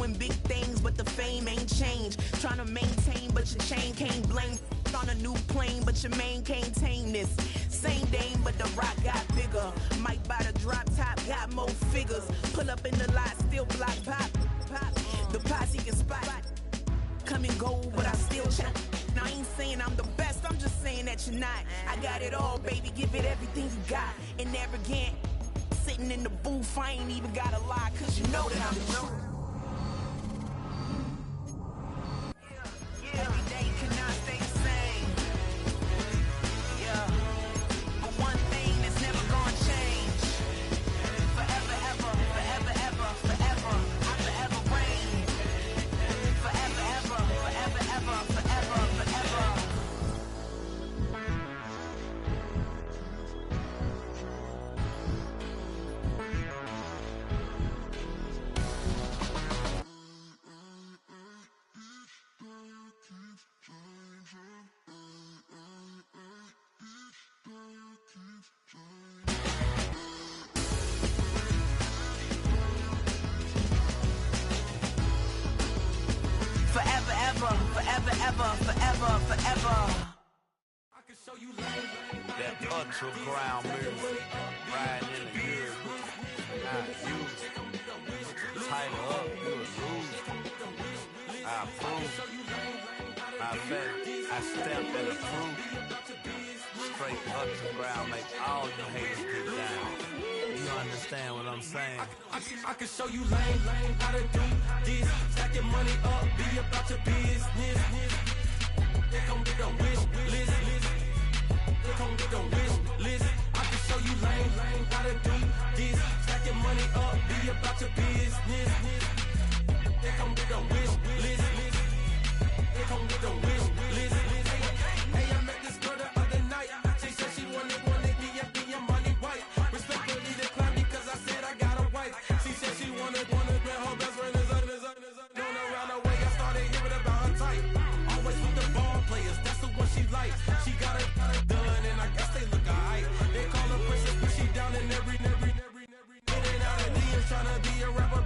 Doing big things, but the fame ain't changed. Trying to maintain, but your chain can't blame. On a new plane, but your main can't tame this. Same dame, but the rock got bigger. Might buy the drop top, got more figures. Pull up in the lot, still block pop. The posse can spot. Come and go, but I still check. Now I ain't saying I'm the best, I'm just saying that you're not. I got it all, baby, give it everything you got. And arrogant, sitting in the booth, I ain't even gotta lie, cause you know that I'm the truth. Every day cannot stay the same. Yeah. But one thing that's never gonna change. Forever, ever, forever, ever, forever. I forever reign. Forever, ever, forever, ever, forever, forever. Forever, ever, forever, ever, forever, forever. I can show you that underground music, riding in the years, not used. Tighten up, you would lose. I approve. Matter of fact, I stamped and approved. Straight underground, make all you haters get down. You understand what I'm saying? I can show you lame, how to do this. Stack your money up, be about your business. They come with a wish list. They come with a wish list. I can show you lame, how to do this. Stack your money up, be about your business. They come with a wish list. They come with a wish list. Hey, I met this girl the other night. She said she wanted be money white. Respectfully declined because I said I got a wife. She said she wanted her best friend is known around the way. I started hearing about her type. Always with the ball players, that's the one she likes. She got it done, and I guess they look alright. They call her princess, but she down in every. In and out of DMs, trying to be a rapper.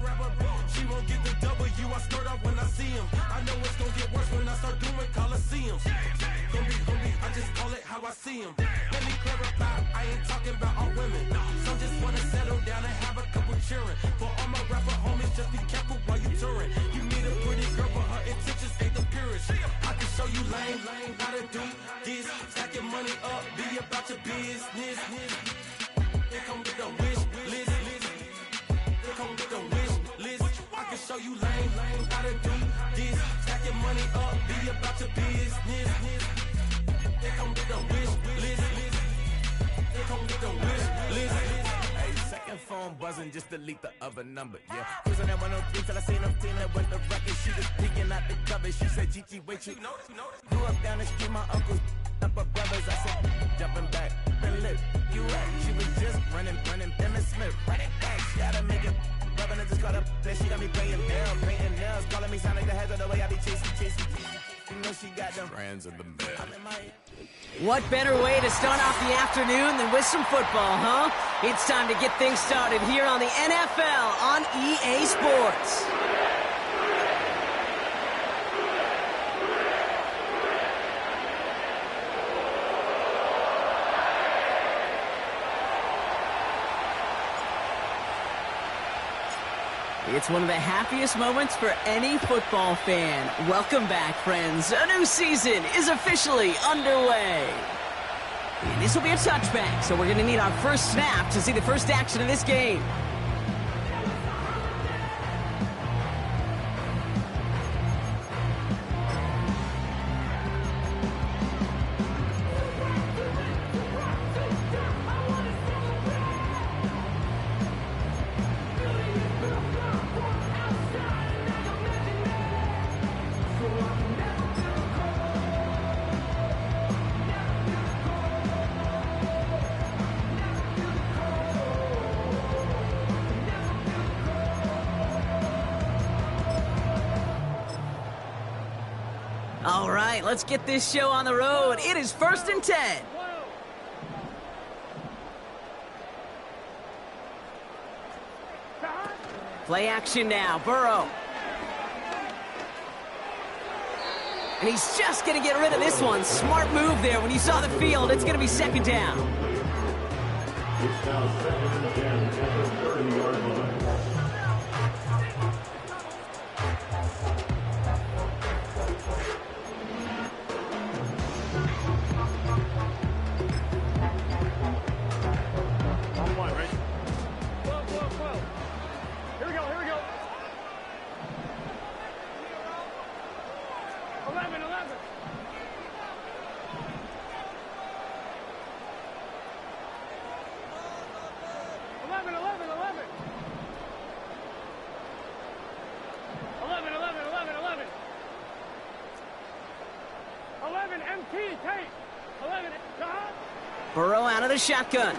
She won't get the W, I skirt off when I see him. I know it's gonna get worse when I start doing Coliseums. Gonna be, I just call it how I see him. Let me clarify, I ain't talking about all women. Some just wanna settle down and have a couple cheering. For all my rapper homies, just be careful while you touring. You meet a pretty girl, but her intentions ain't the purest. I can show you lame, how to do this. Stack your money up, be about your business. They come with a wish list. They come with a wish list. I can show you lame, how to do this. Stack your money up, be about your business. They come with a wish list. They come with a wish list. Hey, second phone buzzing, just delete the other number, yeah. Cruising at 103 till I seen them feeling with the record. She was peeking out the cover. She said, Gigi, wait, you grew up down the street, my uncles up her brothers. I said, jumping back, been lit. You at? She was just running, Emmett Smith, running back. She gotta make it. Rubbing it, just caught up. Then she got me playing down, painting nails, calling me sound like the heads of the way I be chasing. You know she got them Friends of the bed. What better way to start off the afternoon than with some football, huh? It's time to get things started here on the NFL on EA Sports. It's one of the happiest moments for any football fan. Welcome back, friends. A new season is officially underway. And this will be a touchback, so we're going to need our first snap to see the first action of this game. All right, let's get this show on the road. It is 1st and 10. Play action now. Burrow. And he's just going to get rid of this one. Smart move there. When you saw the field, it's going to be second down. It's now 2nd and 10 at the 30-yard line. Burrow out of the shotgun.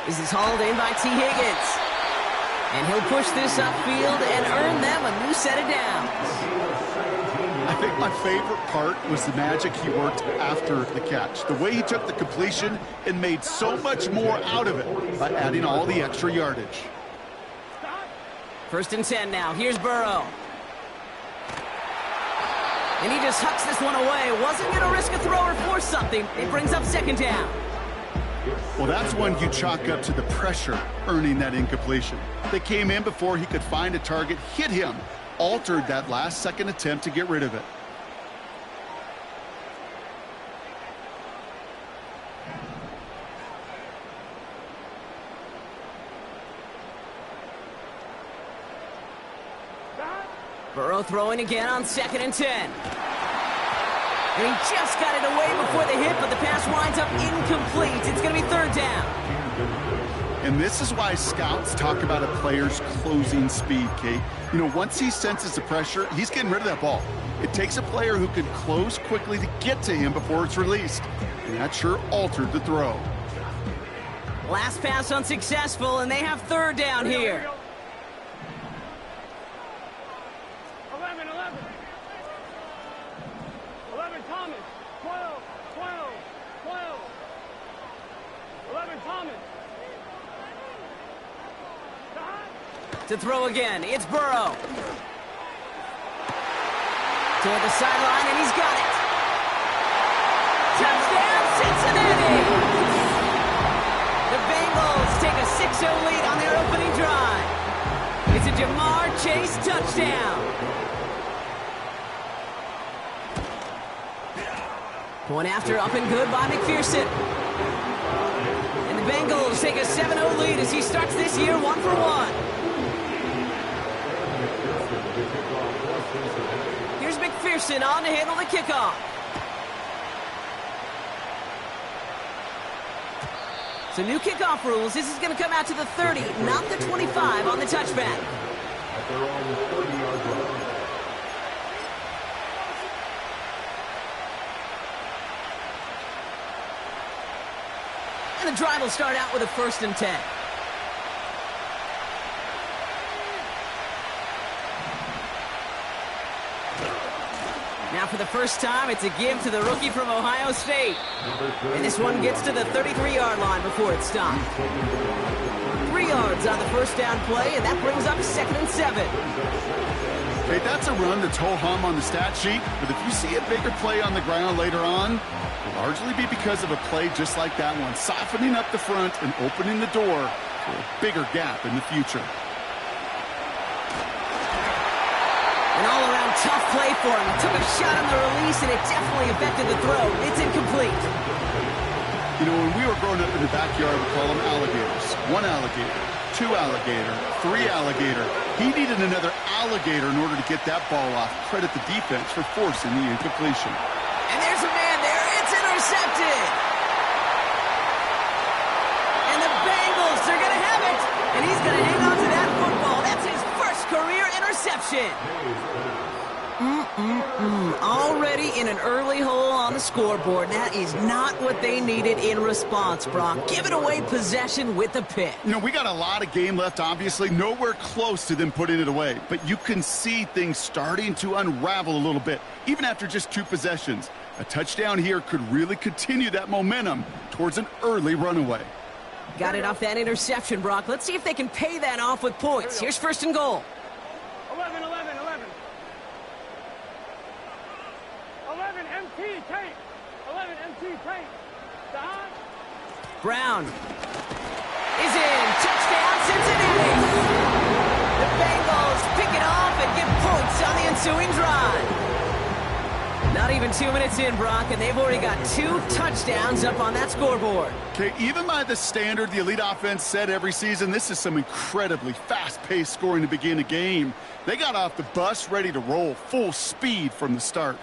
This is hauled in by T. Higgins. And he'll push this upfield and earn them a new set of downs. I think my favorite part was the magic he worked after the catch. The way he took the completion and made so much more out of it by adding all the extra yardage. 1st and 10 now. Here's Burrow. And he just hucks this one away. Wasn't going to risk a throw or force something. It brings up 2nd down. Well, that's one you chalk up to the pressure earning that incompletion. They came in before he could find a target, hit him, altered that last-second attempt to get rid of it. Burrow throwing again on 2nd and 10. And he just got it away before the hit, but the pass winds up incomplete. It's going to be 3rd down. And this is why scouts talk about a player's closing speed, Kate. You know, once he senses the pressure, he's getting rid of that ball. It takes a player who can close quickly to get to him before it's released. And that sure altered the throw. Last pass unsuccessful, and they have 3rd down here. 11 Thomas, 12, 12, 12. 11 Thomas. To throw again, it's Burrow. Toward the sideline, and he's got it. Touchdown, Cincinnati! The Bengals take a 6-0 lead on their opening drive. It's a Jamar Chase touchdown. Point after up and good by McPherson. And the Bengals take a 7-0 lead as he starts this year 1-for-1. Here's McPherson on to handle the kickoff. So new kickoff rules. This is going to come out to the 30, not the 25 on the touchback. They're on the 30-yard line. And the drive will start out with a 1st and 10. Now for the first time, it's a give to the rookie from Ohio State. And this one gets to the 33-yard line before it's stopped. 3 yards on the first down play, and that brings up 2nd and 7. Okay, that's a run that's ho-hum on the stat sheet, but if you see a bigger play on the ground later on, it'll largely be because of a play just like that one, softening up the front and opening the door for a bigger gap in the future. An all-around tough play for him. He took a shot on the release, and it definitely affected the throw. It's incomplete. You know, when we were growing up in the backyard, we call them alligators. 1 alligator, 2 alligator, 3 alligator. He needed another alligator in order to get that ball off. Credit the defense for forcing the incompletion. And there's a man there. It's intercepted. And the Bengals are going to have it. And he's going to hang on to that football. That's his first career interception. Already in an early hole on the scoreboard. That is not what they needed in response, Brock. Giving away possession with a pick. You know, we got a lot of game left, obviously. Nowhere close to them putting it away. But you can see things starting to unravel a little bit, even after just 2 possessions. A touchdown here could really continue that momentum towards an early runaway. Got it off that interception, Brock. Let's see if they can pay that off with points. Here's 1st and goal. 11, 11, 11. 11 MT tape. 11 MT tape. Don. Brown is in. Touchdown, Cincinnati. The Bengals pick it off and get points on the ensuing drive. Not even 2 minutes in, Brock, and they've already got 2 touchdowns up on that scoreboard. Okay, even by the standard the elite offense set every season, this is some incredibly fast-paced scoring to begin a game. They got off the bus ready to roll full speed from the start.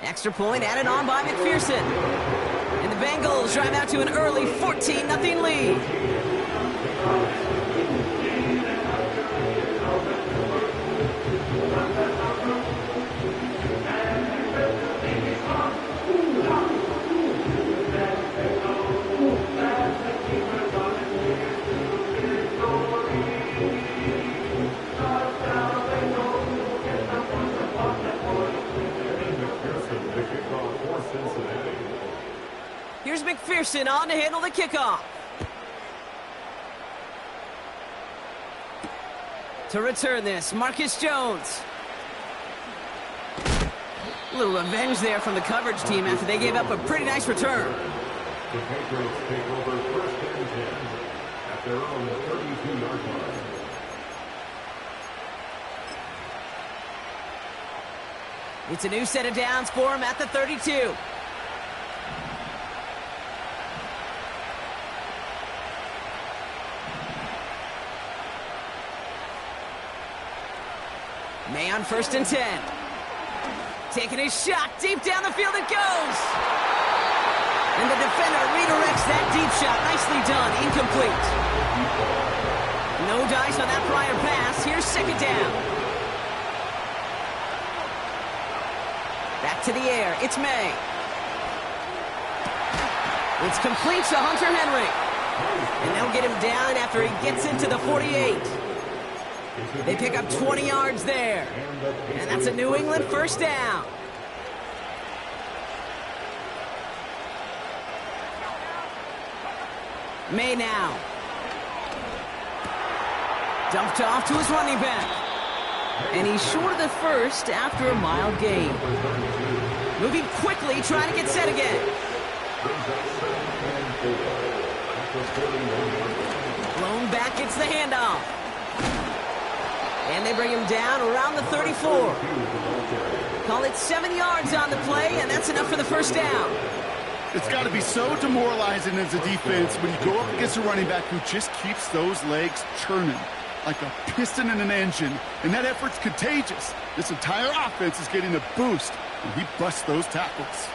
Extra point added on by McPherson. And the Bengals drive out to an early 14-0 lead. Here's McPherson on to handle the kickoff. To return this, Marcus Jones. A little revenge there from the coverage team after they gave up a pretty nice return. The Patriots take over first and 10 at their own 32-yard line. It's a new set of downs for him at the 32. May on first and 10. Taking his shot deep down the field it goes. And the defender redirects that deep shot. Nicely done. Incomplete. No dice on that prior pass. Here's second down. Back to the air. It's May. It's complete to Hunter Henry. And they'll get him down after he gets into the 48. They pick up 20 yards there. And that's a New England first down. May now. Dumped off to his running back. And he's short of the first after a mile gain. Moving quickly, trying to get set again. Blown back, it's the handoff. And they bring him down around the 34. Call it 7 yards on the play, and that's enough for the first down. It's got to be so demoralizing as a defense when you go up against a running back who just keeps those legs churning like a piston in an engine, and that effort's contagious. This entire offense is getting a boost, and he busts those tackles.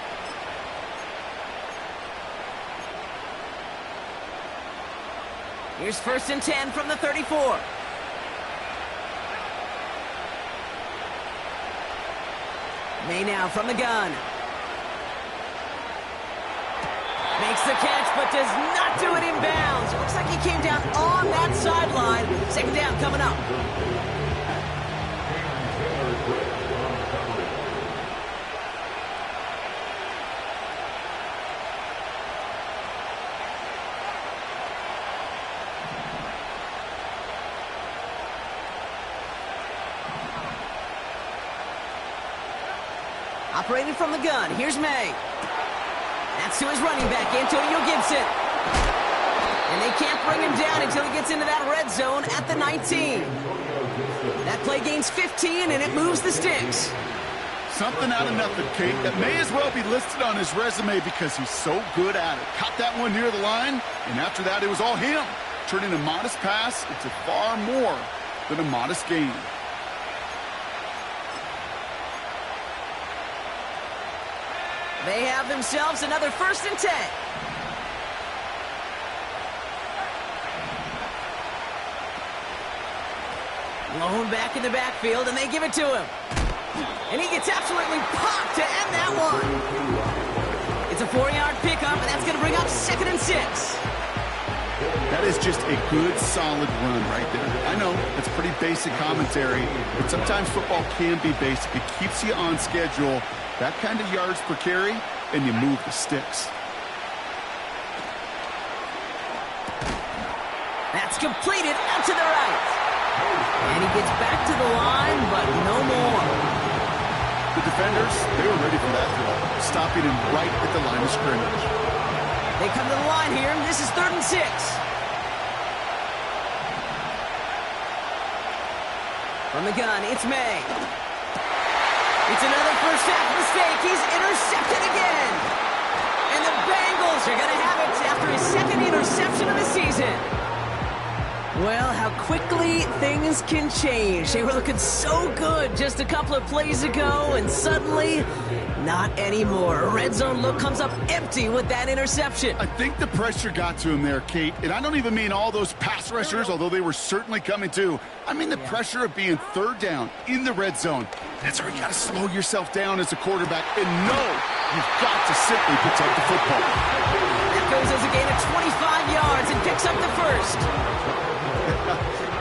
Here's first and 10 from the 34. May now from the gun. Makes the catch, but does not do it in bounds. It looks like he came down on that sideline. Second down coming up. Operating from the gun, here's May. That's to his running back, Antonio Gibson. And they can't bring him down until he gets into that red zone at the 19. That play gains 15, and it moves the sticks. Something out of nothing, Kate, that may as well be listed on his resume because he's so good at it. Caught that one near the line, and after that, it was all him. Turning a modest pass into far more than a modest gain. They have themselves another first and 10. Blown back in the backfield, and they give it to him. And he gets absolutely popped to end that one. It's a 4-yard pickup. up, and that's going to bring up 2nd and 6. That is just a good, solid run right there. I know, it's pretty basic commentary, but sometimes football can be basic. It keeps you on schedule, that kind of yards per carry, and you move the sticks. That's completed out to the right. And he gets back to the line, but no more. The defenders, they were ready for that throw, stopping him right at the line of scrimmage. They come to the line here. This is 3rd and 6. From the gun, it's May. It's another first half mistake. He's intercepted again. And the Bengals are going to have it after his 2nd interception of the season. Well, how quickly things can change. They were looking so good just a couple of plays ago, and suddenly, not anymore. A red zone look comes up empty with that interception. I think the pressure got to him there, Kate. And I don't even mean all those pass rushers, although they were certainly coming too. I mean the pressure of being 3rd down in the red zone. That's where you got to slow yourself down as a quarterback and know you've got to simply protect the football. That goes as a gain of 25 yards and picks up the 1st.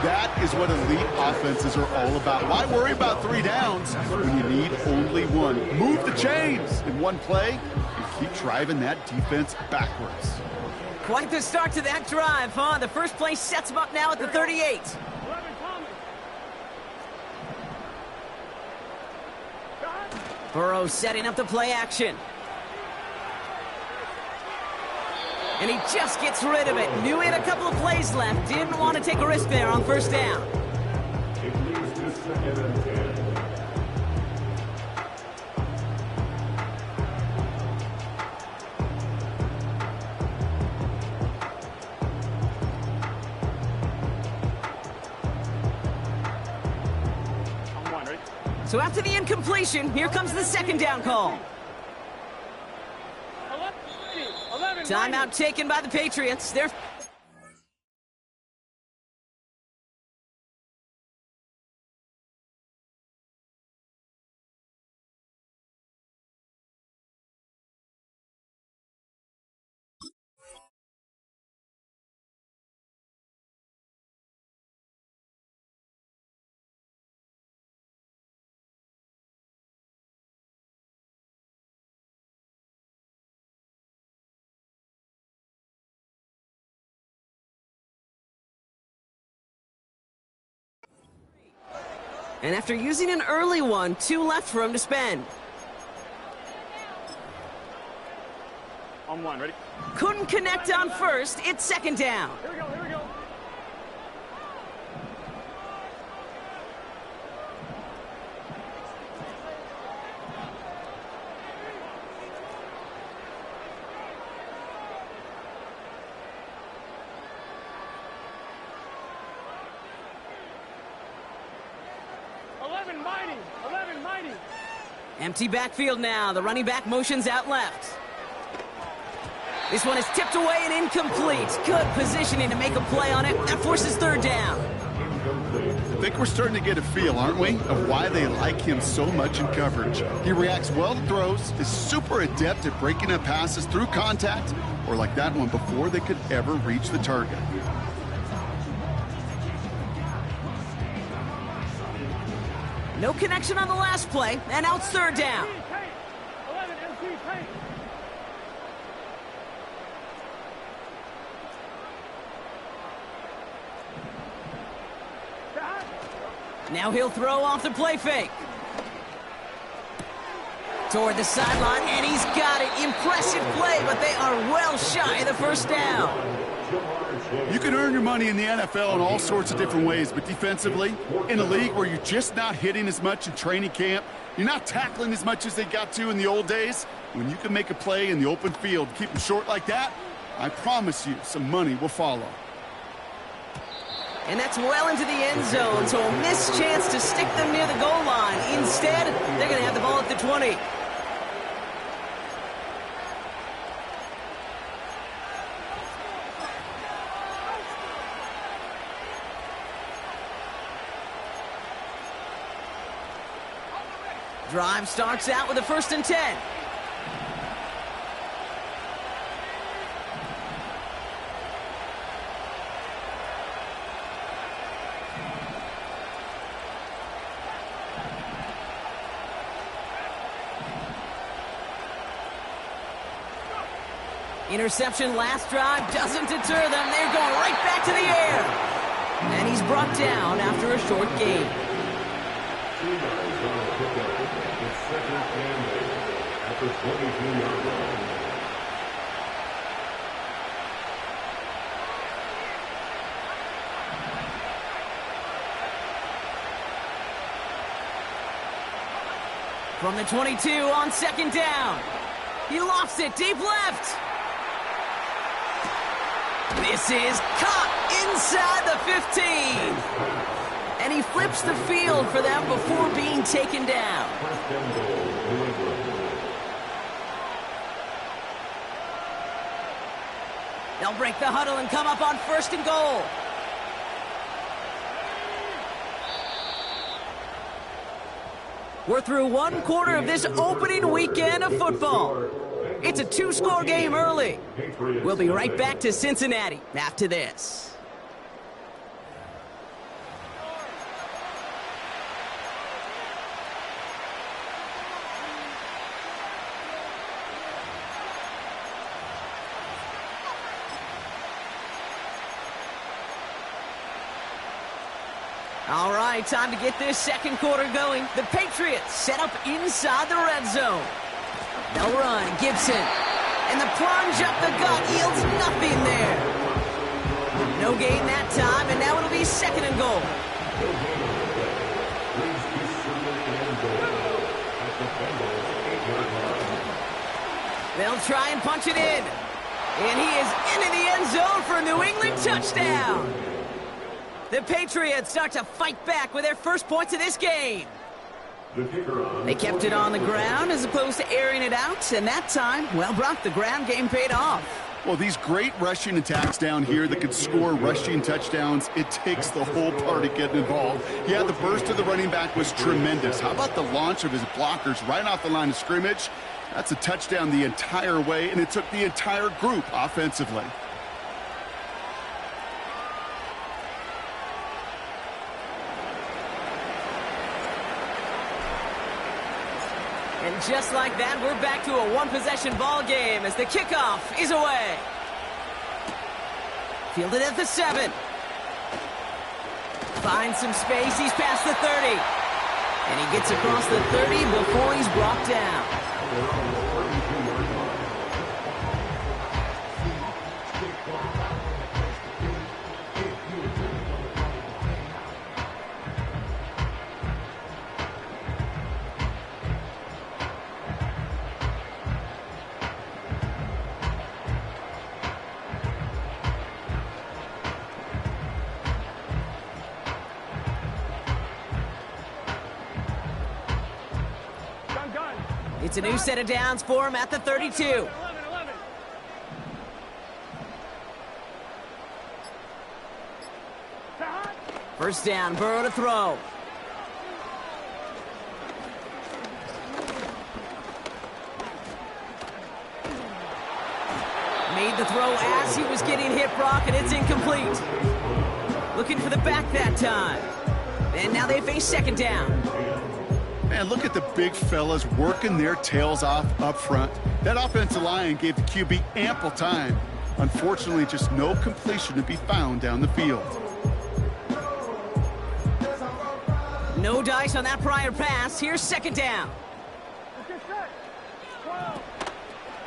That is what elite offenses are all about. Why worry about 3 downs when you need only 1? Move the chains in one play and keep driving that defense backwards. Quite the start to that drive, huh? The first play sets him up now at the 38. Burrow setting up the play action. And he just gets rid of it. Knew he had a couple of plays left. Didn't want to take a risk there on 1st down. It leads to 2nd and 10. So after the incompletion, here comes the 2nd down call. Timeout taken by the Patriots. They're... And after using an early one, 2 left for him to spend. On 1, ready? Couldn't connect on 1st. It's 2nd down. Here we go, here we go. Mighty. Empty backfield now. The running back motions out left. This one is tipped away and incomplete. Good positioning to make a play on it. That forces 3rd down. I think we're starting to get a feel, aren't we, of why they like him so much in coverage. He reacts well to throws, is super adept at breaking up passes through contact, or like that one before they could ever reach the target. No connection on the last play, and now it's 3rd down. 11 MT paint. Now he'll throw off the play fake. Toward the sideline, and he's got it. Impressive play, but they are well shy of the 1st down. You can earn your money in the NFL in all sorts of different ways, but defensively, in a league where you're just not hitting as much in training camp, you're not tackling as much as they got to in the old days, when you can make a play in the open field, keep them short like that, I promise you some money will follow. And that's well into the end zone, so a missed chance to stick them near the goal line. Instead, they're going to have the ball at the 20. Drive starts out with a 1st and 10. Interception last drive doesn't deter them. They're going right back to the air. And he's brought down after a short gain. From the 22 on second down. He lofts it deep left. This is caught inside the 15. And he flips the field for them before being taken down. They'll break the huddle and come up on first and goal. We're through one quarter of this opening weekend of football. It's a 2-score game early. We'll be right back to Cincinnati after this. All right, time to get this second quarter going. The Patriots set up inside the red zone. They'll run, Gibson. And the plunge up the gut yields nothing there. No gain that time, and now it'll be second and goal. They'll try and punch it in. And he is into the end zone for a New England touchdown. The Patriots start to fight back with their first points of this game. They kept it on the ground as opposed to airing it out, and that time, well, Brock, the ground game paid off. Well, these great rushing attacks down here that could score rushing touchdowns, it takes the whole party getting involved. Yeah, the burst of the running back was tremendous. How about the launch of his blockers right off the line of scrimmage? That's a touchdown the entire way, and it took the entire group offensively. And just like that, we're back to a one-possession ball game as the kickoff is away. Fielded at the 7. Finds some space. He's past the 30. And he gets across the 30 before he's brought down. It's a new set of downs for him at the 32. First down, Burrow to throw. Made the throw as he was getting hit, Brock, and it's incomplete. Looking for the back that time. And now they face second down. Man, look at the big fellas working their tails off up front. That offensive line gave the QB ample time. Unfortunately, just no completion to be found down the field. No dice on that prior pass. Here's second down.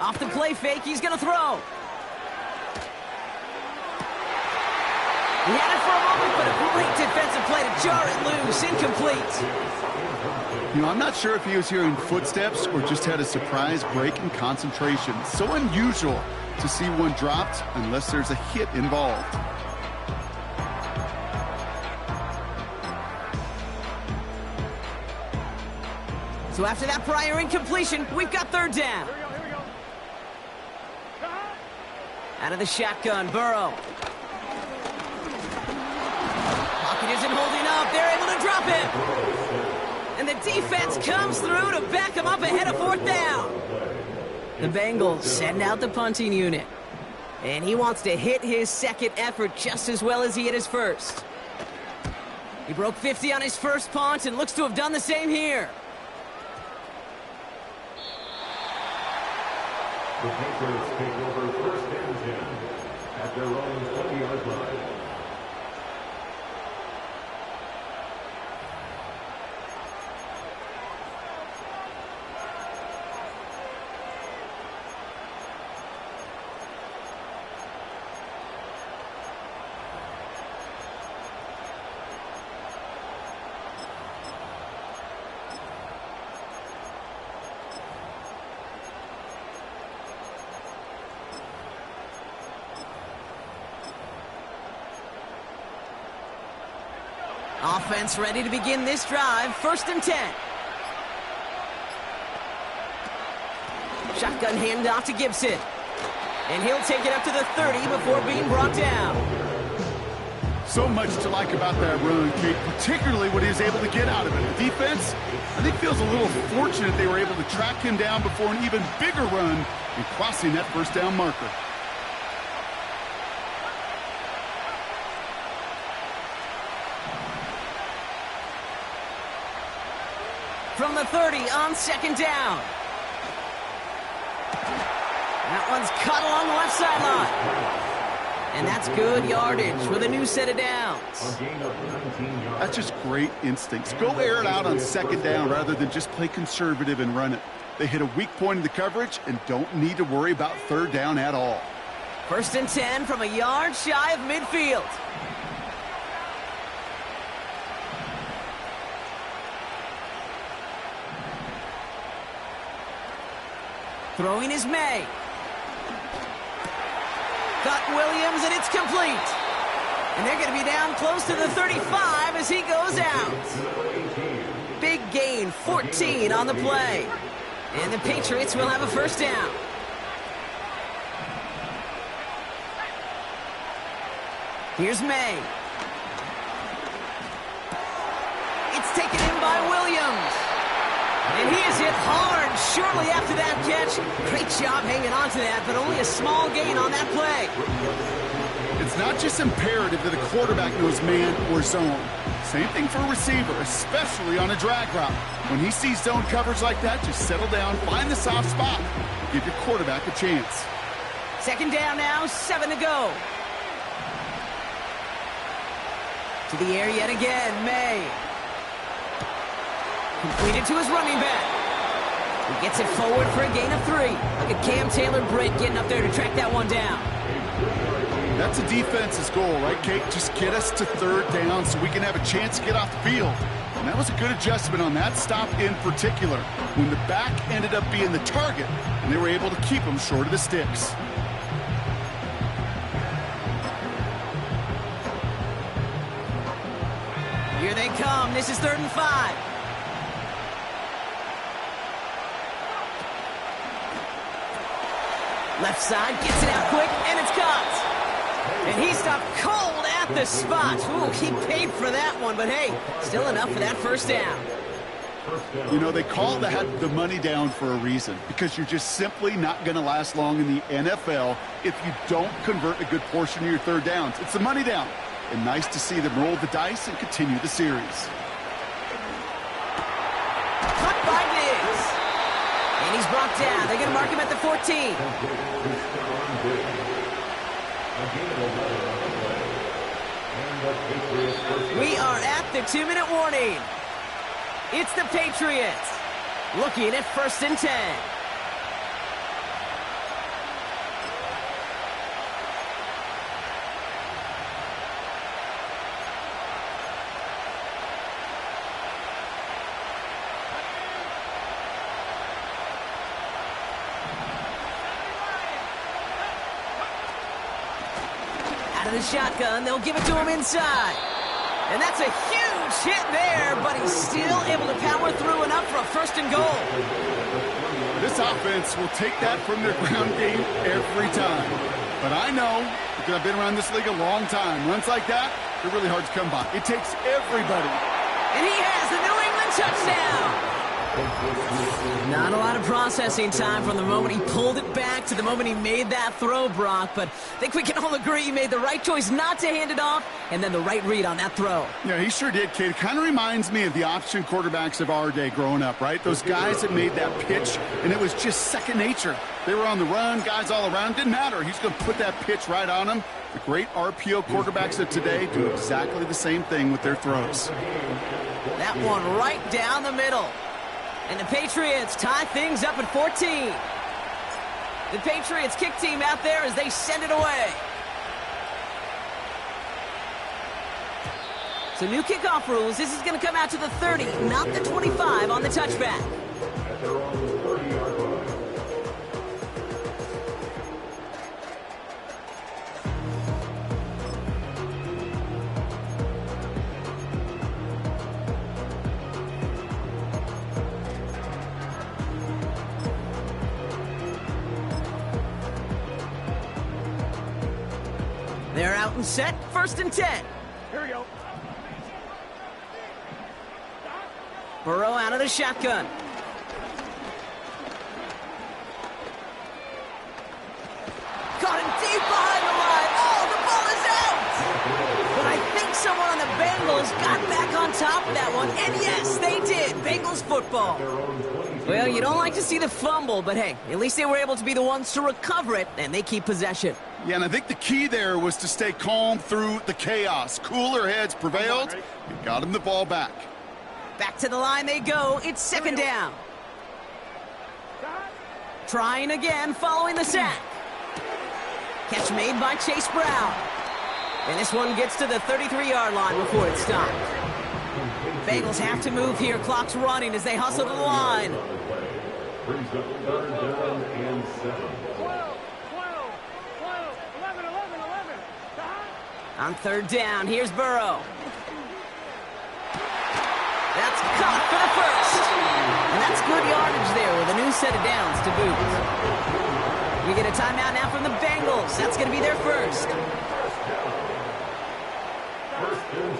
Off the play fake, he's going to throw. He had it for a moment, but a great defensive play to jar it loose. Incomplete. You know, I'm not sure if he was hearing footsteps or just had a surprise break in concentration. So unusual to see one dropped unless there's a hit involved. So after that prior incompletion, we've got third down. Out of the shotgun, Burrow. Pocket isn't holding up. They're able to drop him. And the defense comes through to back him up ahead of fourth down. The Bengals send out the punting unit. And he wants to hit his second effort just as well as he hit his first. He broke 50 on his first punt and looks to have done the same here. The Patriots take over first and 10 at their own 20-yard line. Offense ready to begin this drive. First and 10. Shotgun handoff to Gibson. And he'll take it up to the 30 before being brought down. So much to like about that run, Kate, particularly what he was able to get out of it. The defense, I think, feels a little fortunate they were able to track him down before an even bigger run and crossing that first down marker. From the 30 on second down. That one's cut along the left sideline. And that's good yardage with a new set of downs. That's just great instincts. Go air it out on second down rather than just play conservative and run it. They hit a weak point in the coverage and don't need to worry about third down at all. First and 10 from a yard shy of midfield. Throwing is May. Got Williams, and it's complete. And they're going to be down close to the 35 as he goes out. Big gain, 14 on the play. And the Patriots will have a first down. Here's May. It's taken in by Williams. And he is hit hard shortly after that catch. Great job hanging on to that, but only a small gain on that play. It's not just imperative that a quarterback knows man or zone. Same thing for a receiver, especially on a drag route. When he sees zone coverage like that, just settle down, find the soft spot, and give your quarterback a chance. Second down now, 7 to go. To the air yet again, May. Completed to his running back. He gets it forward for a gain of 3. Look at Cam Taylor-Britt getting up there to track that one down. That's a defense's goal, right, Kate? Just get us to third down so we can have a chance to get off the field. And that was a good adjustment on that stop in particular, when the back ended up being the target, and they were able to keep him short of the sticks. Here they come. This is 3rd and 5. Left side, gets it out quick, and it's caught. And he stopped cold at the spot. Ooh, he paid for that one, but hey, still enough for that first down. You know, they call that the money down for a reason, because you're just simply not going to last long in the NFL if you don't convert a good portion of your third downs. It's the money down. And nice to see them roll the dice and continue the series. Cut by Diggs. And he's brought down. They're going to mark him at the 14. We are at the 2-minute warning. It's the Patriots looking at 1st and 10. Out of the shotgun, they'll give it to him inside. And that's a huge hit there, but he's still able to power through enough for a 1st and goal. This offense will take that from their ground game every time. But I know, because I've been around this league a long time, runs like that, they're really hard to come by. It takes everybody. And he has the New England touchdown. Not a lot of processing time from the moment he pulled it back to the moment he made that throw, Brock, but I think we can all agree he made the right choice not to hand it off, and then the right read on that throw. Yeah, he sure did, kid. It kind of reminds me of the option quarterbacks of our day growing up, right? Those guys that made that pitch, and it was just second nature. They were on the run, guys all around. Didn't matter. He's going to put that pitch right on them. The great RPO quarterbacks of today do exactly the same thing with their throws. That one right down the middle. And the Patriots tie things up at 14. The Patriots kick team out there as they send it away. So new kickoff rules. This is going to come out to the 30, not the 25 on the touchback. At their own 30-yard line. They're out and set, 1st and 10. Here we go. Burrow out of the shotgun. Caught him deep behind the line. Oh, the ball is out! But I think someone on the Bengals got back on top of that one. And yes, they did. Bengals football. Well, you don't like to see the fumble, but hey, at least they were able to be the ones to recover it, and they keep possession. Yeah, and I think the key there was to stay calm through the chaos. Cooler heads prevailed and got him the ball back. Back to the line they go. It's 2nd down. Trying again following the sack. Catch made by Chase Brown. And this one gets to the 33-yard line before it's stopped. Bengals have to move here. Clock's running as they hustle to the line. Brings up 3rd down and 7. 12, 11, 11. On 3rd down, here's Burrow. That's caught for the first. And that's good yardage there with a new set of downs to boot. We get a timeout now from the Bengals. That's going to be their first.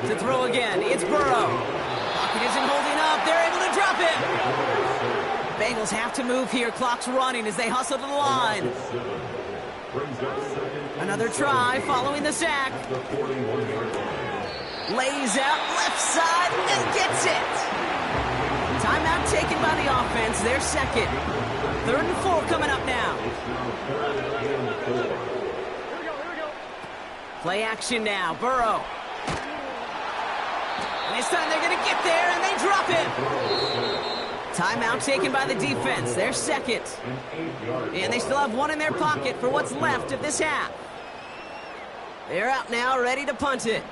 To throw again, it's Burrow. Pocket isn't holding up. They're able to drop him. Bengals have to move here. Clock's running as they hustle to the line. Another try following the sack. Lays out left side and gets it. Timeout taken by the offense. Their second. 3rd and 4 coming up now. Play action now. Burrow. And this time they're going to get there and they drop him. Timeout taken by the defense. Their second. And they still have one in their pocket for what's left of this half. They're out now, ready to punt it.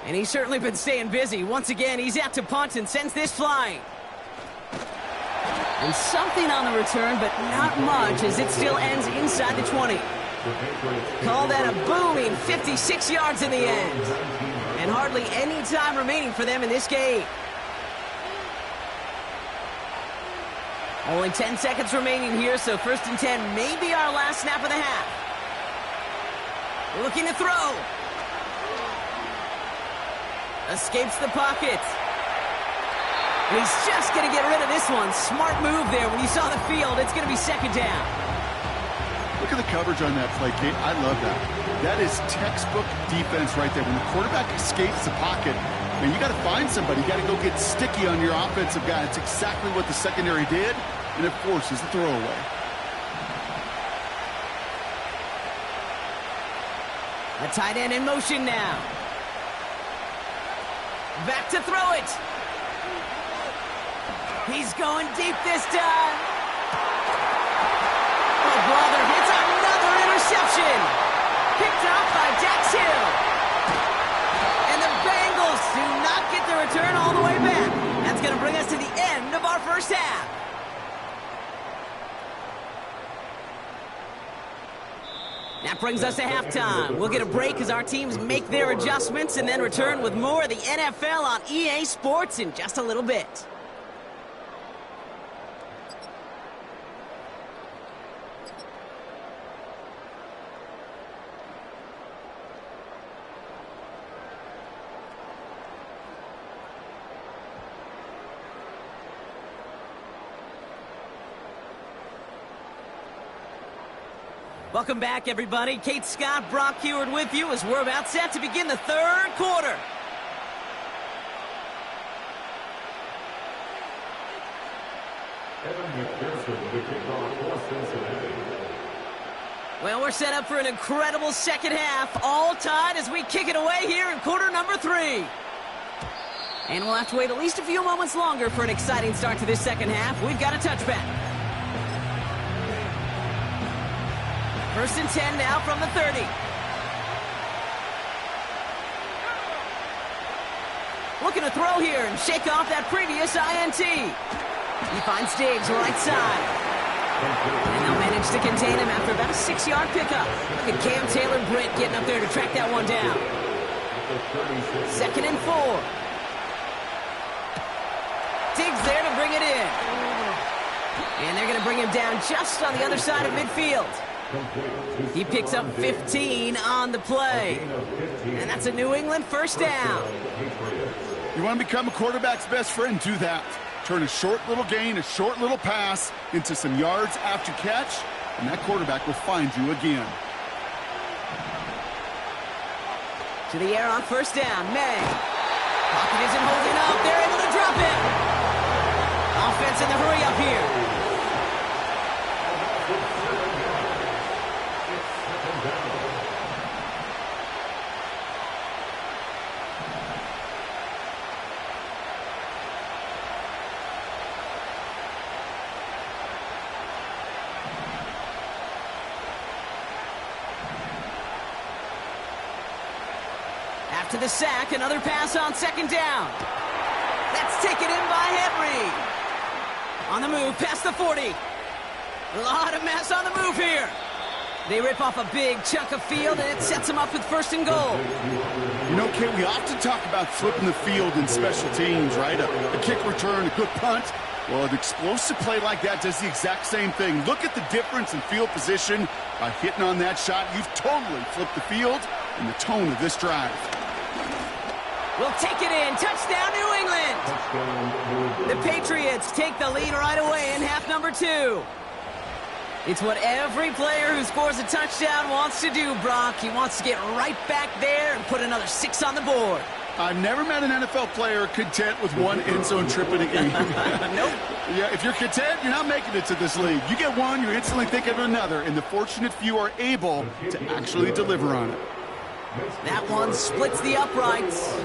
And he's certainly been staying busy. Once again, he's out to punt and sends this flying. And something on the return, but not much, as it still ends inside the 20. Call that a booming 56 yards in the end. And hardly any time remaining for them in this game. Only 10 seconds remaining here, so 1st and 10 may be our last snap of the half. Looking to throw. Escapes the pocket. And he's just going to get rid of this one. Smart move there. When you saw the field, it's going to be 2nd down. Look at the coverage on that play, Kate. I love that. That is textbook defense right there. When the quarterback escapes the pocket, man, you got to find somebody. You got to go get sticky on your offensive guy. It's exactly what the secondary did, and it forces the throwaway. A tight end in motion now. Back to throw it. He's going deep this time. Oh, brother, hits another interception. Picked off by Dax Hill. And the Bengals do not get the return all the way back. That's going to bring us to the end of our first half. That brings us to halftime. We'll get a break as our teams make their adjustments and then return with more of the NFL on EA Sports in just a little bit. Welcome back, everybody. Kate Scott, Brock Huard with you as we're about set to begin the third quarter. Well, we're set up for an incredible second half, all tied as we kick it away here in quarter number 3. And we'll have to wait at least a few moments longer for an exciting start to this second half. We've got a touchback. 1st and 10 now from the 30. Looking to throw here and shake off that previous INT. He finds Diggs right side. And they'll manage to contain him after about a 6-yard pickup. Look at Cam Taylor-Britt getting up there to track that one down. 2nd and 4. Diggs there to bring it in. And they're going to bring him down just on the other side of midfield. He picks up 15 on the play. And that's a New England first down. You want to become a quarterback's best friend, do that. Turn a short little gain, a short little pass into some yards after catch, and that quarterback will find you again. To the air on first down, May. Pocket isn't holding up. They're able to drop it. Offense in the hurry up here. After the sack, another pass on 2nd down. That's taken in by Henry. On the move, past the 40. A lot of mess on the move here. They rip off a big chunk of field, and it sets them up with 1st and goal. You know, Kate, we often talk about flipping the field in special teams, right? A kick return, a good punt. Well, an explosive play like that does the exact same thing. Look at the difference in field position. By hitting on that shot, you've totally flipped the field and the tone of this drive. We'll take it in. Touchdown, New England. The Patriots take the lead right away in half number 2. It's what every player who scores a touchdown wants to do, Brock. He wants to get right back there and put another 6 on the board. I've never met an NFL player content with one end zone trip in a game. Nope. Yeah, if you're content, you're not making it to this league. You get one, you're instantly thinking of another, and the fortunate few are able to actually deliver on it. That one splits the uprights.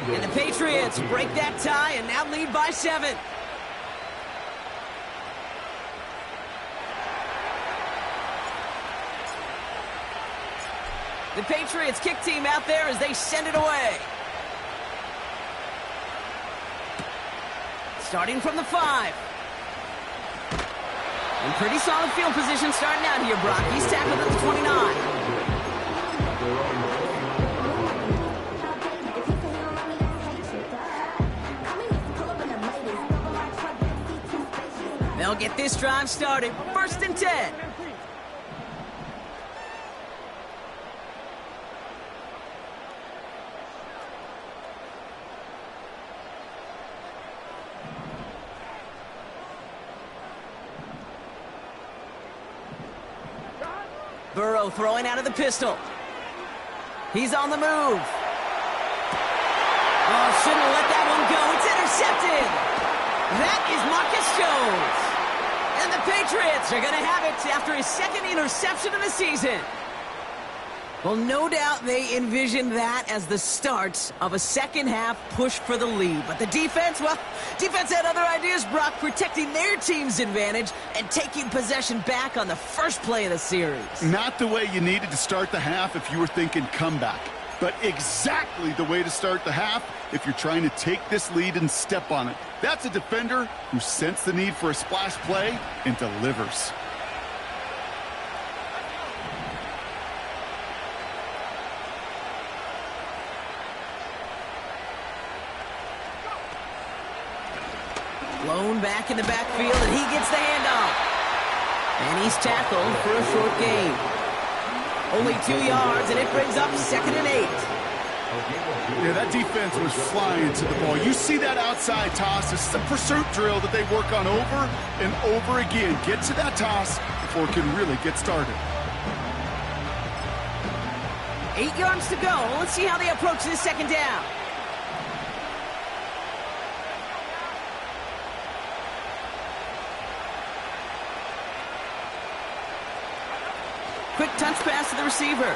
And the Patriots break that tie and now lead by 7. The Patriots kick team out there as they send it away. Starting from the 5. And pretty solid field position starting out here, Brock. He's tackled at the 29. They'll get this drive started. 1st and 10. Burrow throwing out of the pistol. He's on the move. Oh, shouldn't have let that one go. It's intercepted. That is Marcus Jones. And the Patriots are going to have it after his 2nd interception of the season. Well, no doubt they envisioned that as the start of a second half push for the lead. But the defense, well, defense had other ideas, Brock, protecting their team's advantage and taking possession back on the first play of the series. Not the way you needed to start the half if you were thinking comeback, but exactly the way to start the half if you're trying to take this lead and step on it. That's a defender who sensed the need for a splash play and delivers. Blown back in the backfield, and he gets the handoff. And he's tackled for a short gain. Only 2 yards, and it brings up 2nd and 8. Yeah, that defense was flying to the ball. You see that outside toss. This is a pursuit drill that they work on over and over again. Get to that toss before it can really get started. 8 yards to go. Let's see how they approach this second down. Quick touch pass to the receiver.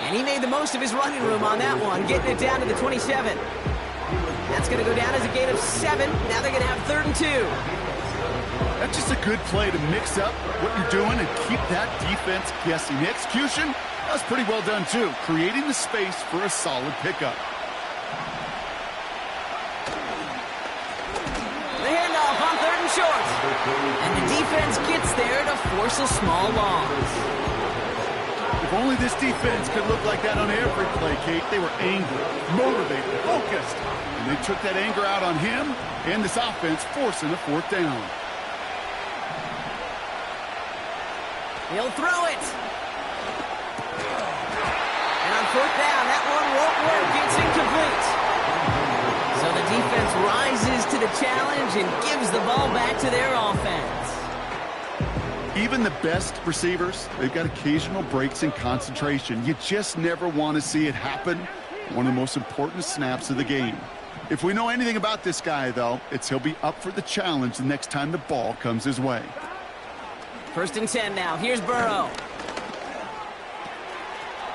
And he made the most of his running room on that one, getting it down to the 27. That's going to go down as a gain of 7. Now they're going to have 3rd and 2. That's just a good play to mix up what you're doing and keep that defense guessing. The execution, that was pretty well done too, creating the space for a solid pickup. The handoff on 3rd and short. And the defense gets there to force a small loss. If only this defense could look like that on every play, Kate. They were angry, motivated, focused. And they took that anger out on him and this offense, forcing a 4th down. He'll throw it. And on 4th down, that one won't work. It's incomplete. So the defense rises to the challenge and gives the ball back to their offense. Even the best receivers, they've got occasional breaks in concentration. You just never want to see it happen. One of the most important snaps of the game. If we know anything about this guy, though, it's he'll be up for the challenge the next time the ball comes his way. 1st and 10 now. Here's Burrow.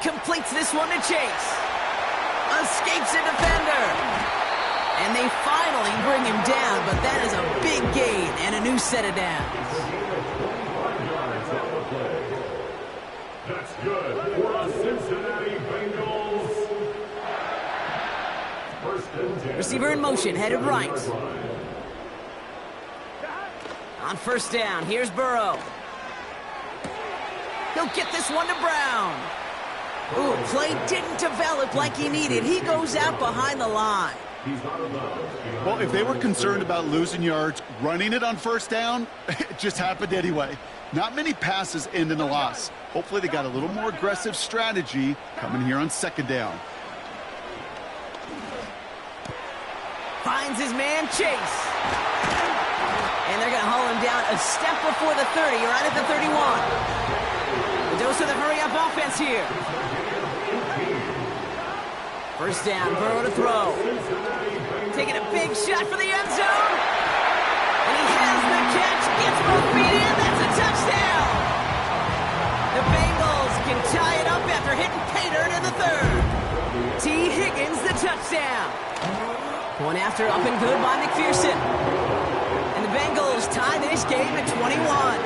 Completes this one to Chase. Escapes a defender. And they finally bring him down, but that is a big gain and a new set of downs. That's good for the Cincinnati Bengals. 1st and 10. Receiver in motion, headed right. On 1st down, here's Burrow. He'll get this one to Brown. Ooh, play didn't develop like he needed. He goes out behind the line. Well, if they were concerned about losing yards, running it on 1st down, it just happened anyway. Not many passes end in a loss. Hopefully they got a little more aggressive strategy coming here on 2nd down. Finds his man, Chase. And they're going to haul him down a step before the 30, right at the 31. A dose of the hurry-up offense here. 1st down, Burrow to throw. Taking a big shot for the end zone. And he has the catch, gets both feet in, that's a touchdown. The Bengals can tie it up after hitting pay dirt in the 3rd. T. Higgins, the touchdown. One after up and good by McPherson. And the Bengals tie this game at 21.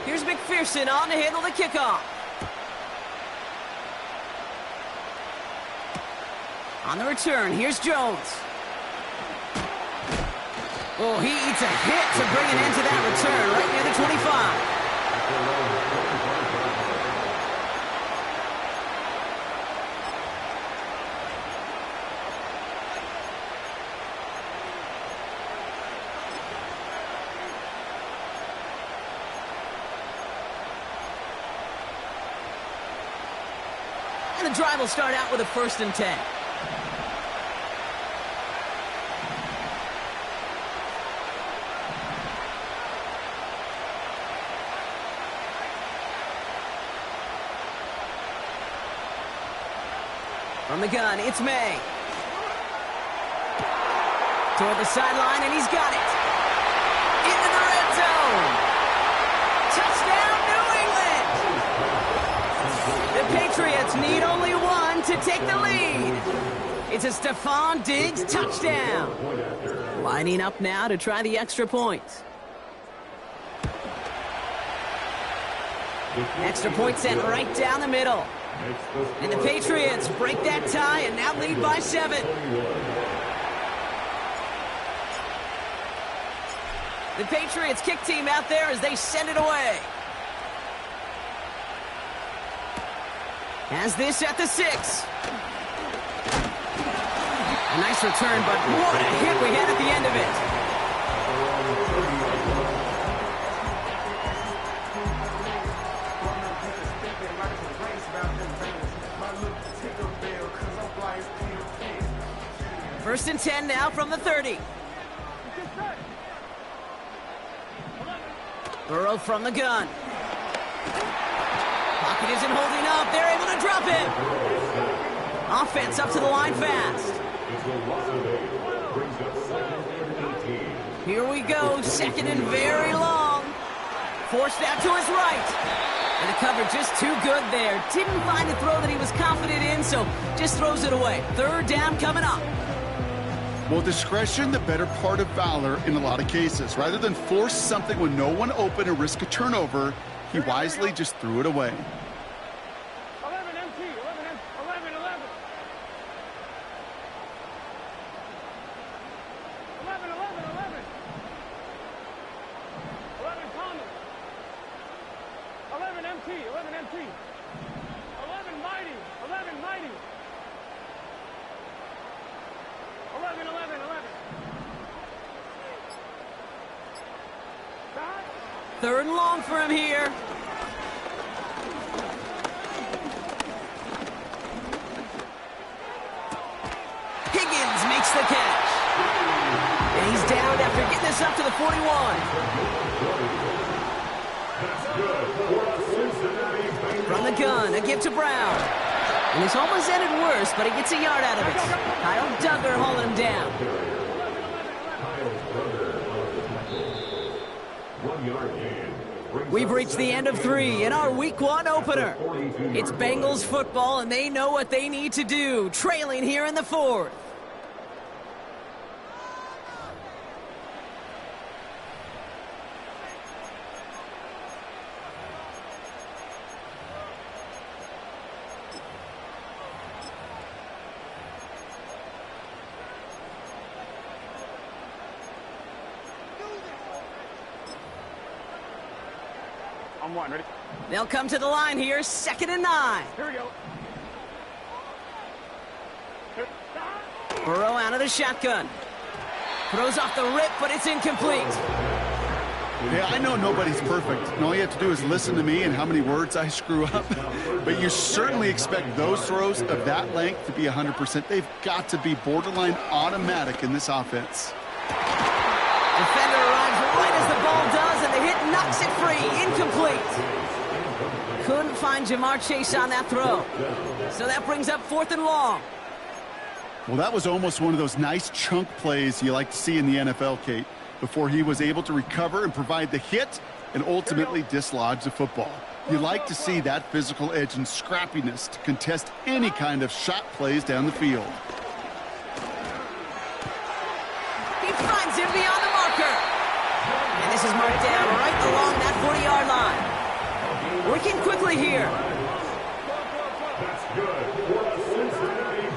Here's McPherson on to handle the kickoff. On the return, here's Jones. Oh, he eats a hit to bring an end to that return right near the 25. And the drive will start out with a 1st and 10. From the gun, it's May. Toward the sideline, and he's got it. Into the red zone. Touchdown, New England! The Patriots need only one to take the lead. It's a Stephon Diggs touchdown. Lining up now to try the extra point. Extra point sent right down the middle. And the Patriots break that tie and now lead by 7. The Patriots kick team out there as they send it away. Has this at the 6. A nice return, but what a hit we had at the end of it. First and 10 now from the 30. Burrow from the gun. Pocket isn't holding up. They're able to drop him. Offense up to the line fast. Here we go. Second and very long. Forced out to his right. And the cover just too good there. Didn't find a throw that he was confident in, so just throws it away. Third down coming up. Well, discretion, the better part of valor in a lot of cases. Rather than force something when no one open and risk a turnover, he wisely just threw it away. 11 MT, 11, 11. 11, 11 Thomas. 11 MT, 11 MT. 11 Mighty, 11 Mighty. 11. Third and long for him here. Higgins makes the catch. And he's down after getting this up to the 41. From the gun, a give to Brown. And it's almost ended worse, but he gets a yard out of it. Kyle Duggar hauling him down. We've reached the end of 3 in our Week 1 opener. It's Bengals football, and they know what they need to do, trailing here in the 4th. I'm one, ready? They'll come to the line here, 2nd and 9. Here we go. Burrow out of the shotgun. Throws off the rip, but it's incomplete. Yeah, I know nobody's perfect. And all you have to do is listen to me and how many words I screw up. But you certainly expect those throws of that length to be 100%. They've got to be borderline automatic in this offense. Defender arrives right as the ball does, and the hit knocks it free. Incomplete. Couldn't find Jamar Chase on that throw. So that brings up 4th and long. Well, that was almost one of those nice chunk plays you like to see in the NFL, Kate, before he was able to recover and provide the hit and ultimately dislodge the football. You like to see that physical edge and scrappiness to contest any kind of shot plays down the field. He finds him beyond the marker. And this is marked down right along that 40-yard line. Working quickly here.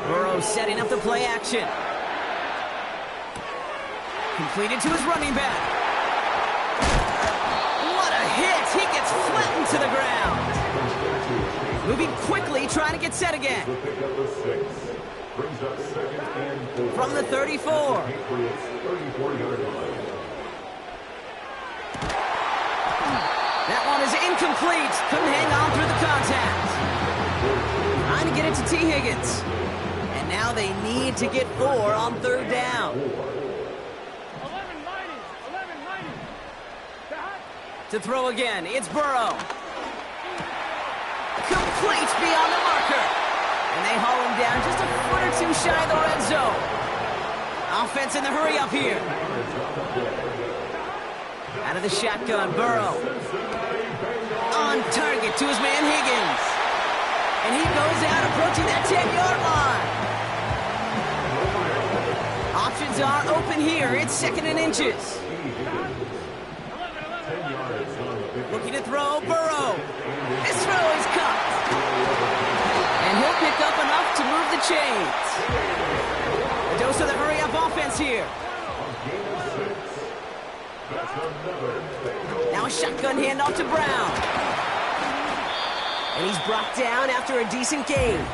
Burrow setting up the play action. Completed to his running back. What a hit! He gets flattened to the ground. Moving quickly, trying to get set again. From the 34. That one is incomplete. Couldn't hang on through the contact. Trying to get it to T. Higgins. And now they need to get 4 on 3rd down. 11 Mighty. To throw again, it's Burrow. Complete beyond the marker. And they haul him down just a foot or two shy of the red zone. Offense in the hurry up here. Out of the shotgun, Burrow. On target to his man Higgins. And he goes out approaching that 10-yard line. Options are open here. It's 2nd and inches. Looking to throw, Burrow. His throw is cut. And he'll pick up enough to move the chains. A dose of the hurry-up offense here. Now a shotgun handoff to Brown. And he's brought down after a decent gain.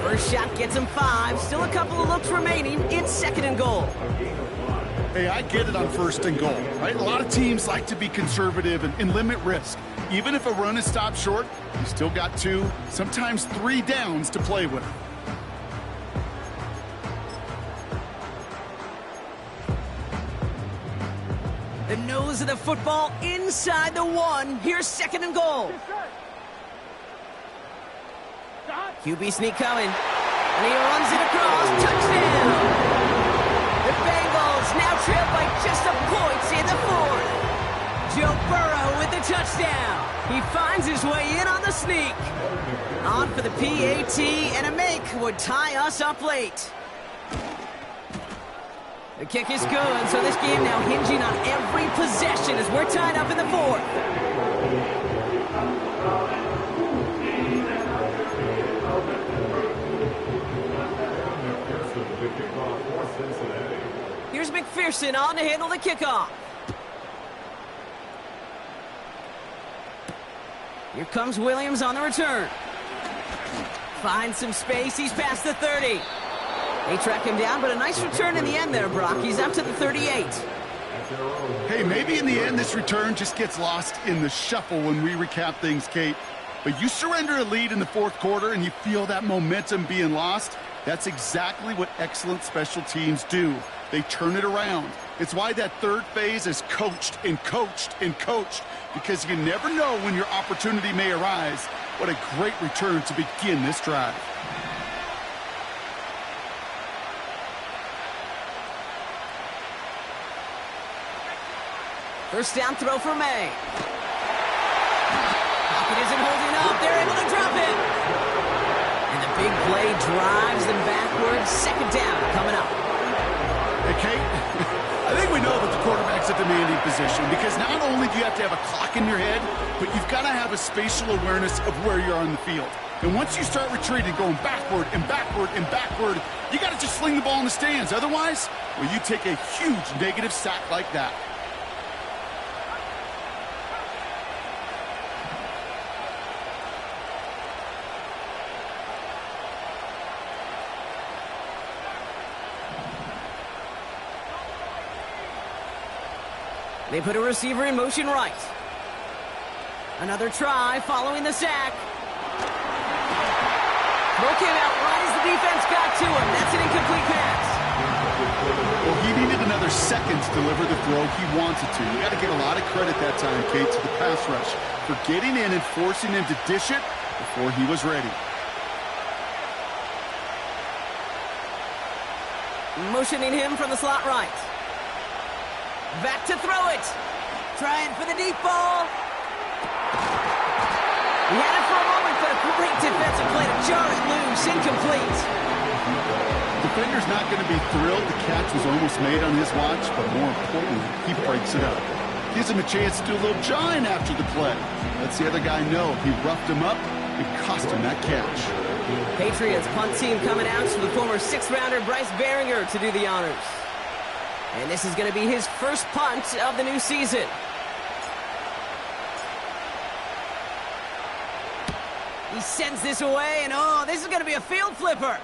First shot gets him 5. Still a couple of looks remaining. It's 2nd and goal. Hey, I get it on 1st and goal, right? A lot of teams like to be conservative and limit risk. Even if a run is stopped short, you still got 2, sometimes 3 downs to play with. The nose of the football inside the 1. Here's 2nd and goal. QB sneak coming. And he runs it across. Touchdown! The Bengals now trail by just a point in the 4th. Joe Burrow with the touchdown. He finds his way in on the sneak. On for the PAT, and a make would tie us up late. The kick is good, so this game now hinging on every possession as we're tied up in the 4th. Here's McPherson on to handle the kickoff. Here comes Williams on the return. Finds some space. He's past the 30. They track him down, but a nice return in the end there, Brock. He's up to the 38. Hey, maybe in the end this return just gets lost in the shuffle when we recap things, Kate. But you surrender a lead in the 4th quarter and you feel that momentum being lost. That's exactly what excellent special teams do. They turn it around. It's why that 3rd phase is coached and coached and coached, because you never know when your opportunity may arise. What a great return to begin this drive. First down throw for May. Pocket isn't holding up. They're able to drop it. And the big play drives them backwards. 2nd down coming up. Hey, Kate, I think we know that the quarterback's a demanding position, because not only do you have to have a clock in your head, but you've got to have a spatial awareness of where you are on the field. And once you start retreating, going backward and backward and backward, you got to just sling the ball in the stands. Otherwise, well, you take a huge negative sack like that. They put a receiver in motion right. Another try following the sack. Throw came out right as the defense got to him. That's an incomplete pass. Well, he needed another second to deliver the throw he wanted to. You got to give a lot of credit that time, Kate, to the pass rush for getting in and forcing him to dish it before he was ready. Motioning him from the slot right. Back to throw it. Trying for the deep ball. He had it for a moment, but a great defensive play to jar it loose. Incomplete. Defender's not going to be thrilled the catch was almost made on his watch, but more importantly, he breaks it up. Gives him a chance to do a little jawing after the play. Lets the other guy know he roughed him up and cost him that catch. Patriots punt team coming out to the former 6th-rounder Bryce Baringer to do the honors. And this is going to be his first punt of the new season. He sends this away, and oh, this is going to be a field flipper.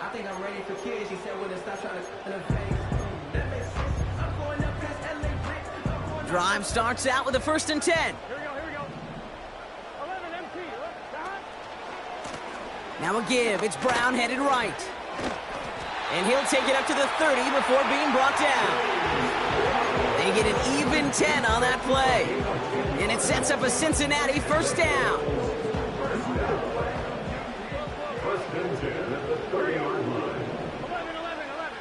I think I'm ready for kids. She said, "When it stops trying to that makes sense. I'm going up past LA. Drive starts out with a 1st and 10. Here we go. 11 MT. Now a give. It's Brown headed right. And he'll take it up to the 30 before being brought down. They get an even 10 on that play. And it sets up a Cincinnati 1st down. First and 10 at the 30-yard line. 11.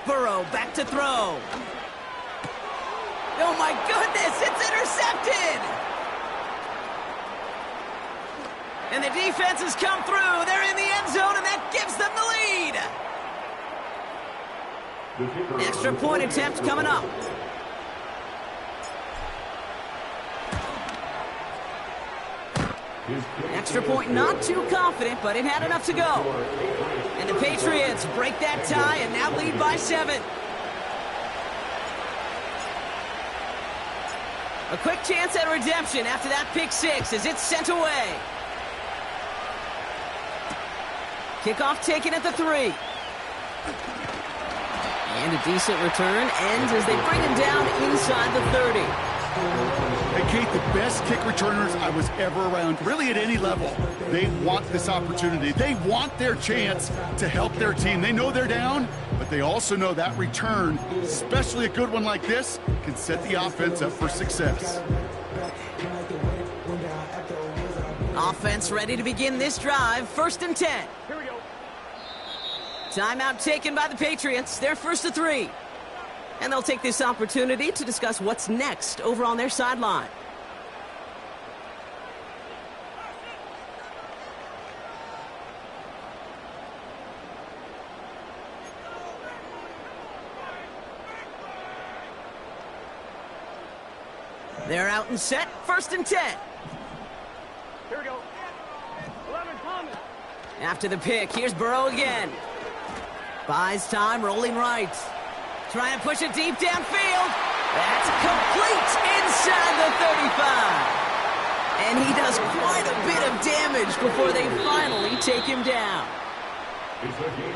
Burrow back to throw. Oh my goodness, it's intercepted! And the defense has come through. They're in the end zone, and that gives them the lead. Extra point attempt coming up. Extra point not too confident, but it had enough to go. And the Patriots break that tie and now lead by 7. A quick chance at redemption after that pick 6 as it's sent away. Kickoff taken at the 3. And a decent return ends as they bring him down inside the 30. Hey, Kate, the best kick returners I was ever around, really at any level, they want this opportunity. They want their chance to help their team. They know they're down, but they also know that return, especially a good one like this, can set the offense up for success. Offense ready to begin this drive. 1st and 10. Here we go. Timeout taken by the Patriots. They're 1st to 3. And they'll take this opportunity to discuss what's next over on their sideline. They're out and set. 1st and 10. Here we go. 11 Thomas. After the pick, here's Burrow again. Buys time, rolling right. Trying to push it deep downfield. That's complete inside the 35. And he does quite a bit of damage before they finally take him down.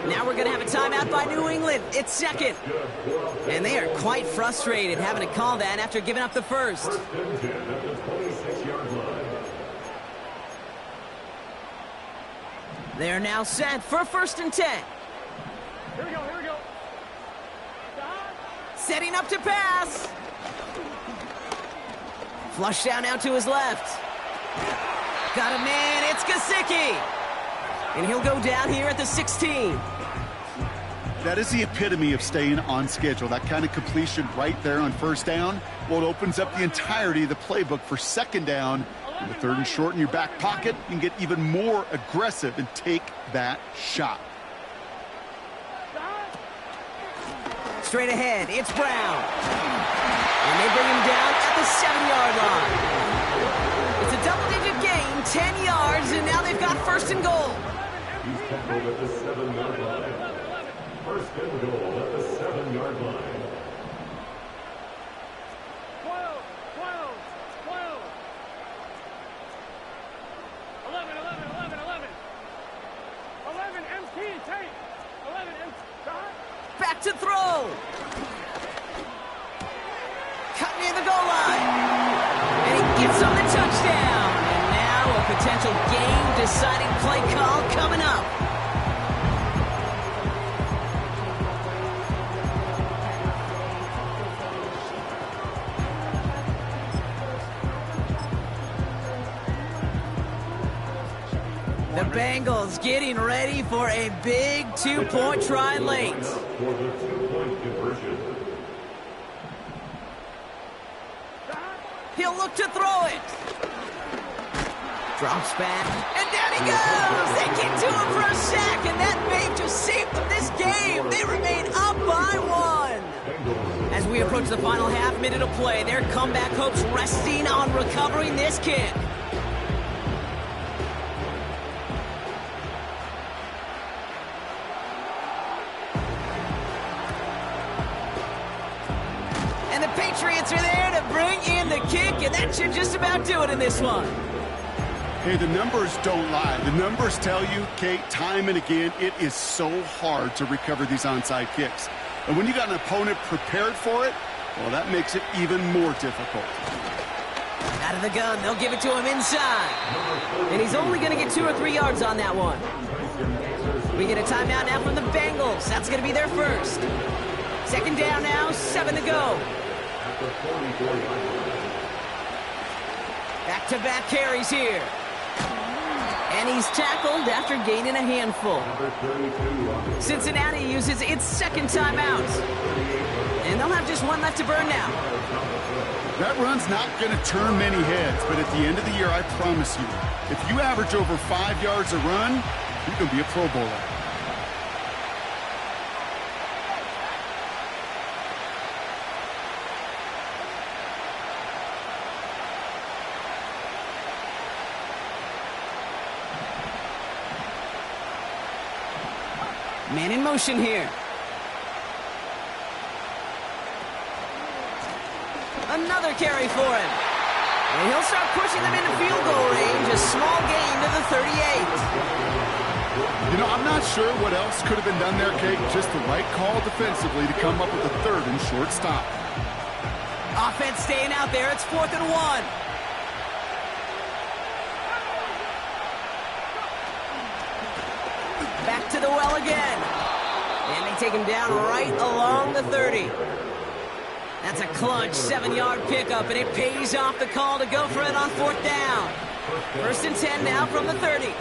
Now we're going to have a timeout by New England. It's 2nd. And they are quite frustrated having to call that after giving up the 1st. They're now set for 1st and 10. Here we go. Here we go. Setting up to pass. Flush down now to his left. Got a man. It's Gesicki. And he'll go down here at the 16. That is the epitome of staying on schedule. That kind of completion right there on 1st down. Well, it opens up the entirety of the playbook for 2nd down. In the 3rd and short in your back pocket, you can get even more aggressive and take that shot. Straight ahead, it's Brown. And they bring him down at the 7-yard line. It's a double-digit gain, 10 yards, and now they've got 1st and goal. He's tackled at the 7-yard line. 1st and goal at the 7-yard line. 12, 12, 12. 11, 11, 11, 11. 11 MT, take. 11 MT, stop. Back to throw. Cut near the goal line. And he gets on the touchdown. And now a potential game-deciding play call coming up. The Bengals getting ready for a big 2-point try late. For the 2-point conversion. He'll look to throw it. Drops back, and down he goes. They get to him for a sack, and that may just save them this game. They remain up by 1. As we approach the final half minute of play, their comeback hopes resting on recovering this kick. And the Patriots are there to bring in the kick, and that should just about do it in this one. Hey, the numbers don't lie. The numbers tell you, Kate, time and again, it is so hard to recover these onside kicks. And when you got an opponent prepared for it, well, that makes it even more difficult. Out of the gun, they'll give it to him inside. And he's only going to get 2 or 3 yards on that one. We get a timeout now from the Bengals. That's going to be their 1st. 2nd down now, 7 to go. Back-to-back carries here. And he's tackled after gaining a handful. Cincinnati uses its 2nd timeout. And they'll have just 1 left to burn now. That run's not going to turn many heads, but at the end of the year, I promise you, if you average over 5 yards a run, you're going to be a Pro Bowler. Man in motion here. Another carry for him. And he'll start pushing them into field goal range. A small gain to the 38. You know, I'm not Not sure what else could have been done there, Kate. Just the right call defensively to come up with a third and short stop. Offense staying out there. It's 4th and 1. Back to the well again. And they take him down right along the 30. That's a clutch 7-yard pickup, and it pays off the call to go for it on 4th down. 1st and 10 now from the 30.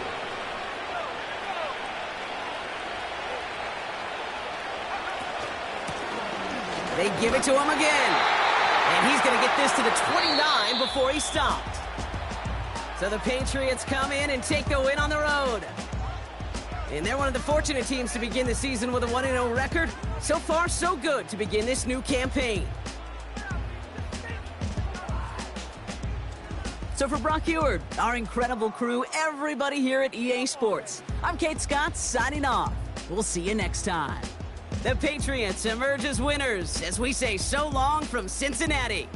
They give it to him again. And he's going to get this to the 29 before he stopped. So the Patriots come in and take the win on the road. And they're one of the fortunate teams to begin the season with a 1-0 record. So far, so good to begin this new campaign. So for Brock Huard, our incredible crew, everybody here at EA Sports, I'm Kate Scott signing off. We'll see you next time. The Patriots emerge as winners as we say so long from Cincinnati.